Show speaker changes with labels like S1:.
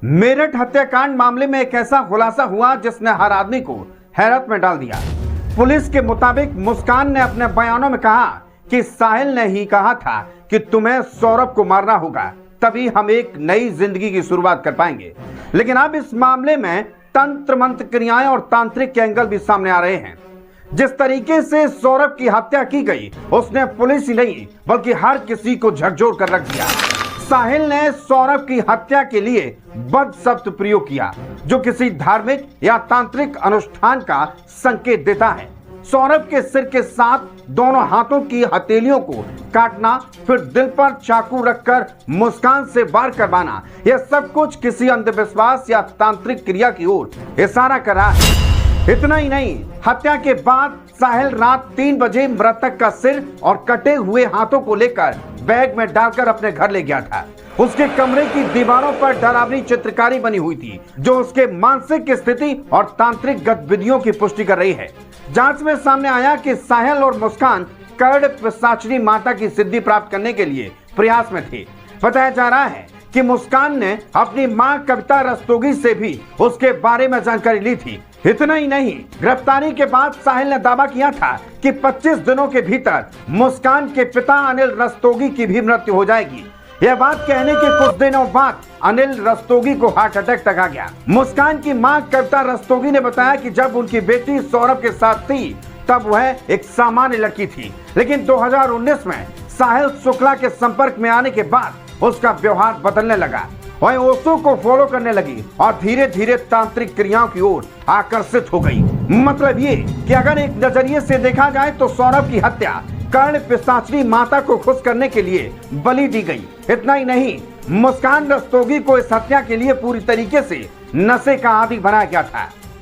S1: मेरठ हत्याकांड मामले में एक ऐसा खुलासा हुआ जिसने हर आदमी को हैरत में डाल दिया। पुलिस के मुताबिक मुस्कान ने अपने बयानों में कहा कि साहिल ने ही कहा था कि तुम्हें सौरभ को मारना होगा, तभी हम एक नई जिंदगी की शुरुआत कर पाएंगे। लेकिन अब इस मामले में तंत्र मंत्र क्रियाएं और तांत्रिक के एंगल भी सामने आ रहे हैं। जिस तरीके से सौरभ की हत्या की गई, उसने पुलिस ही नहीं बल्कि हर किसी को झकझोर कर रख दिया। साहिल ने सौरभ की हत्या के लिए बद शब्द प्रयोग किया, जो किसी धार्मिक या तांत्रिक अनुष्ठान का संकेत देता है। सौरभ के सिर के साथ दोनों हाथों की हथेलियों को काटना, फिर दिल पर चाकू रखकर मुस्कान से वार करवाना, यह सब कुछ किसी अंधविश्वास या तांत्रिक क्रिया की ओर इशारा कर रहा है। इतना ही नहीं, हत्या के बाद साहिल रात 3 बजे मृतक का सिर और कटे हुए हाथों को लेकर बैग में डालकर अपने घर ले गया था। उसके कमरे की दीवारों पर डरावनी चित्रकारी बनी हुई थी, जो उसके मानसिक स्थिति और तांत्रिक गतिविधियों की पुष्टि कर रही है। जांच में सामने आया कि साहिल और मुस्कान कर्ण पिशाचिनी माता की सिद्धि प्राप्त करने के लिए प्रयास में थे। बताया जा रहा है कि मुस्कान ने अपनी मां कविता रस्तोगी से भी उसके बारे में जानकारी ली थी। इतना ही नहीं, गिरफ्तारी के बाद साहिल ने दावा किया था कि 25 दिनों के भीतर मुस्कान के पिता अनिल रस्तोगी की भी मृत्यु हो जाएगी। यह बात कहने के कुछ दिनों बाद अनिल रस्तोगी को हार्ट अटैक तक आ गया। मुस्कान की मां कविता रस्तोगी ने बताया कि जब उनकी बेटी सौरभ के साथ थी, तब वह एक सामान्य लड़की थी, लेकिन 2019 में साहिल शुक्ला के संपर्क में आने के बाद उसका व्यवहार बदलने लगा। वह ओशो को फॉलो करने लगी और धीरे धीरे तांत्रिक क्रियाओं की ओर आकर्षित हो गई। मतलब ये कि अगर एक नजरिए से देखा जाए तो सौरभ की हत्या कर्ण पिशाचिनी माता को खुश करने के लिए बलि दी गई। इतना ही नहीं, मुस्कान रस्तोगी को इस हत्या के लिए पूरी तरीके से नशे का आदी बनाया गया था।